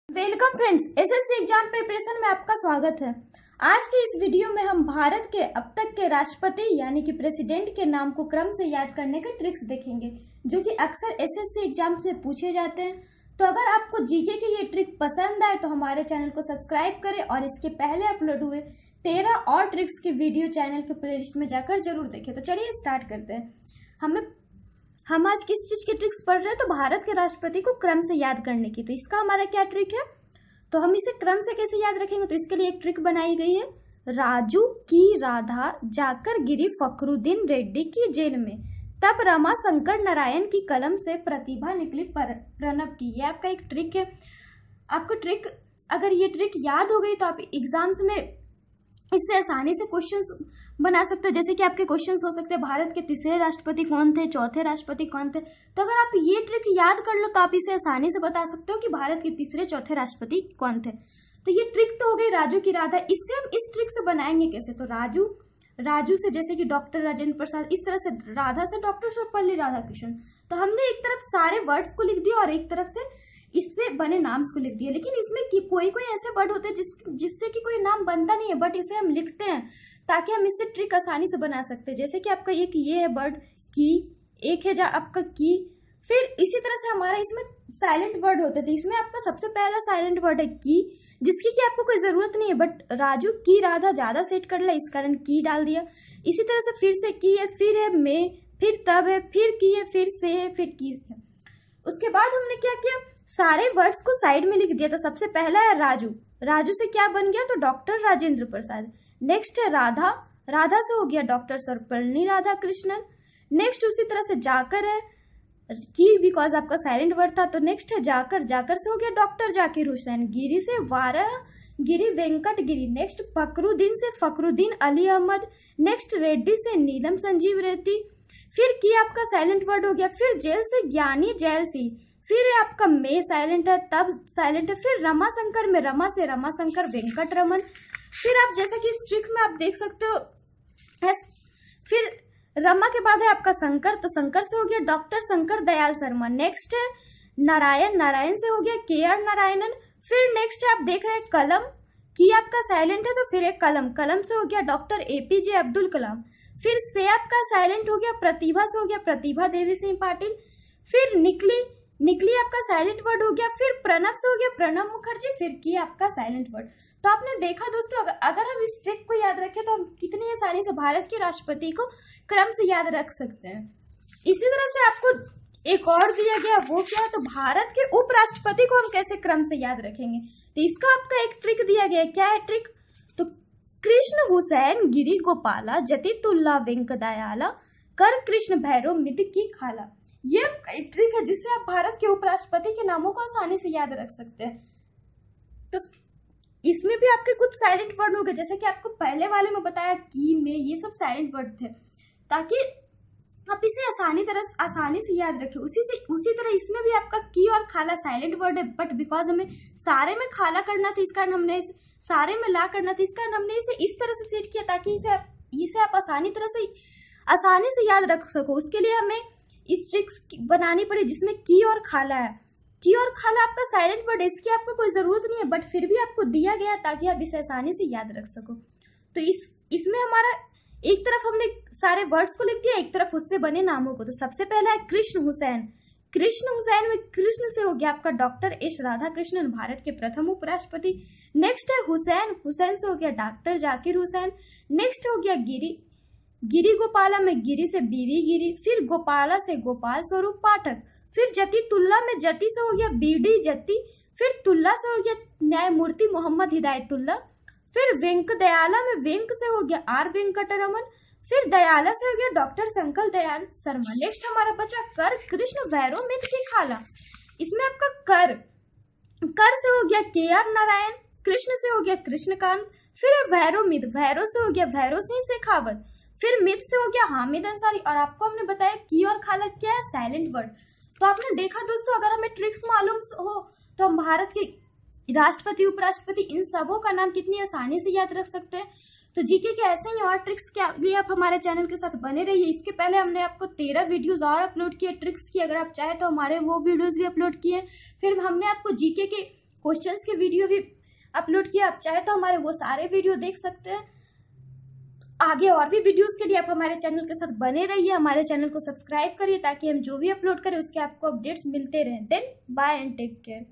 Welcome friends, SSC exam preparation में आपका स्वागत है। आज के इस वीडियो में हम भारत के अब तक के राष्ट्रपति यानी कि प्रेसिडेंट के नाम को क्रम से याद करने के ट्रिक्स देखेंगे, जो कि अक्सर एसएससी एग्जाम से पूछे जाते हैं। तो अगर आपको जीके की ये ट्रिक पसंद आए तो हमारे चैनल को सब्सक्राइब करें और इसके पहले अपलोड हुए 13 और ट्रिक्स के वीडियो चैनल के प्लेलिस्ट में जाकर जरूर देखें। तो चलिए स्टार्ट करते हैं। हम आज किस चीज की ट्रिक्स पढ़ रहे हैं? तो भारत के राष्ट्रपति को क्रम से याद करने की। तो इसका हमारा क्या ट्रिक है, तो हम इसे क्रम से कैसे याद रखेंगे? तो इसके लिए एक ट्रिक बनाई गई है। राजू की राधा जाकर गिरी फखरुद्दीन रेड्डी की जेल में, तब रमा शंकर नारायण की कलम से प्रतिभा निकली प्रणब की। ये आपका एक ट्रिक है। आपको ट्रिक, अगर ये ट्रिक याद हो गई तो आप एग्जाम्स में इससे आसानी से क्वेश्चंस बना सकते हो। जैसे कि आपके क्वेश्चंस हो सकते हैं भारत के तीसरे राष्ट्रपति कौन थे, चौथे राष्ट्रपति कौन थे। तो अगर आप ये ट्रिक याद कर लो तो आप इसे आसानी से बता सकते हो कि भारत के तीसरे चौथे राष्ट्रपति कौन थे। तो ये ट्रिक तो हो गई राजू की राधा। इससे हम इस ट्रिक से बनाएंगे कैसे? तो राजू से जैसे कि डॉक्टर राजेंद्र प्रसाद, इस तरह से राधा से डॉक्टर सर्वपल्ली राधाकृष्णन। तो हमने एक तरफ सारे वर्ड्स को लिख दिया और एक तरफ से इससे बने नाम को लिख दिया। लेकिन इसमें कोई ऐसे वर्ड होते हैं जिससे कि कोई नाम बनता नहीं है, बट इसे हम लिखते हैं ताकि हम इससे ट्रिक आसानी से बना सकते हैं। जैसे कि आपका एक ये है वर्ड की, एक है आपका की, फिर इसी तरह से हमारा इसमें साइलेंट वर्ड होते थे। इसमें आपका सबसे पहला साइलेंट वर्ड है की, जिसकी कि आपको कोई जरूरत नहीं है, बट राजू की राधा ज्यादा सेट कर ला, इस कारण की डाल दिया। इसी तरह से फिर से की है, फिर है में, फिर तब है, फिर की है, फिर से है, फिर की है। उसके बाद हमने क्या किया, सारे वर्ड्स को साइड में लिख दिया। तो सबसे पहला है राजू से क्या बन गया? तो डॉक्टर राजेंद्र प्रसाद। नेक्स्ट है राधा से हो गया डॉक्टर सर्वपल्ली राधाकृष्णन। नेक्स्ट उसी तरह से जाकर है की, बिकॉज आपका साइलेंट वर्ड था। तो नेक्स्ट है जाकर से हो गया डॉक्टर जाकिर हुसैन। गिरी से गिरी वेंकट गिरी। नेक्स्ट फखरुद्दीन से फखरुद्दीन अली अहमद। नेक्स्ट रेड्डी से नीलम संजीव रेड्डी। फिर की आपका साइलेंट वर्ड हो गया। फिर जेल से ज्ञानी जैल सिंह। फिर आपका में साइलेंट है, तब साइलेंट है। फिर रमा शंकर में रमा से रमा शंकर वेंकट रमन। फिर आप जैसा कि इस ट्रिक में आप देख सकते हो, फिर रमा के बाद है आपका शंकर, तो शंकर से हो गया डॉक्टर शंकर दयाल शर्मा। नेक्स्ट है नारायण से हो गया के आर नारायणन। फिर नेक्स्ट है आप देख रहे हैं कलम की, आपका साइलेंट है तो फिर एक कलम से हो गया डॉक्टर एपीजे अब्दुल कलाम। फिर से आपका साइलेंट हो गया प्रतिभा से हो गया प्रतिभा देवी सिंह पाटिल। फिर निकली आपका साइलेंट वर्ड हो गया। फिर प्रणब से हो गया प्रणब मुखर्जी। फिर की आपका साइलेंट वर्ड। तो आपने देखा दोस्तों, अगर हम इस ट्रिक को याद रखें तो हम कितनी आसानी से भारत के राष्ट्रपति को क्रम से याद रख सकते हैं। इसी तरह से आपको एक और दिया गया, वो क्या? तो भारत के उपराष्ट्रपति को हम कैसे क्रम से याद रखेंगे? तो इसका आपका एक ट्रिक दिया गया। क्या है ट्रिक? तो कृष्ण हुसैन गिरी गोपाला जतितुल्ला वेंकदयाला कर कृष्ण भैरव मिद की खाला। ये एक ट्रिक है जिससे आप भारत के उपराष्ट्रपति के नामों को आसानी से याद रख सकते हैं। तो इसमें भी आपके कुछ साइलेंट वर्ड हो गए, जैसे कि आपको पहले वाले में बताया की, में, ये सब साइलेंट वर्ड थे, ताकि आप इसे आसानी से याद रखें। उसी तरह इसमें भी आपका की और खाला साइलेंट वर्ड है, बट बिकॉज हमें सारे में खाला करना था, इस कारण हमने सारे में ला करना था, इस कारण हमने इसे इस तरह से सेट किया ताकि इसे आप आसानी से याद रख सको। उसके लिए हमें इस ट्रिक्स बनानी पड़ी जिसमें की और खाला है। की और खाला आपका साइलेंट वर्ड है, इसकी आपको कोई जरूरत नहीं है, बट फिर भी आपको दिया गया ताकि आप इसे आसानी से याद रख सको। तो इसमें हमारा एक तरफ हमने सारे वर्ड्स को लिख दिया, एक तरफ उससे बने नामों को। तो सबसे पहला है कृष्ण हुसैन में कृष्ण से हो गया आपका डॉक्टर एस राधाकृष्णन, भारत के प्रथम उपराष्ट्रपति। नेक्स्ट है हुसैन से हो गया डॉक्टर जाकिर हुसैन। नेक्स्ट हो गया गिरी गोपाला में गिरी से बीवी गिरी। फिर गोपाला से गोपाल स्वरूप पाठक। फिर जतितुल्ला में जति से हो गया बीडी जति। फिर तुल्ला से हो गया न्यायमूर्ति मोहम्मद हिदायतुल्ला। फिर वेंकदयाला में वेंक से हो गया आर वेंकटरमन। फिर दयाला से हो गया डॉक्टर शंकर दयाल शर्मा। नेक्स्ट हमारा बचा कर कृष्ण भैरव मिद की खाला। इसमें आपका कर से हो गया के आर नारायण। कृष्ण से हो गया कृष्णकांत। फिर है भैरव से हो गया भैरव सिंह शेखावत। फिर मिद से हो गया हामिद अंसारी। और आपको हमने बताया की और खाला क्या है? Silent word. तो आपने देखा दोस्तों, अगर हमें ट्रिक्स मालूम हो तो हम भारत के राष्ट्रपति उपराष्ट्रपति इन सबों का नाम कितनी आसानी से याद रख सकते हैं। तो जीके के ऐसे ही और ट्रिक्स के लिए आप हमारे चैनल के साथ बने रहिए। इसके पहले हमने आपको 13 वीडियोस और अपलोड किए ट्रिक्स की, अगर आप चाहे तो हमारे वो वीडियोस भी अपलोड किए। फिर हमने आपको जीके के क्वेश्चंस के वीडियो भी अपलोड किया। आप चाहे तो हमारे वो सारे वीडियो देख सकते हैं। आगे और भी वीडियोस के लिए आप हमारे चैनल के साथ बने रहिए, हमारे चैनल को सब्सक्राइब करिए ताकि हम जो भी अपलोड करें उसके आपको अपडेट्स मिलते रहें। Then bye and take care.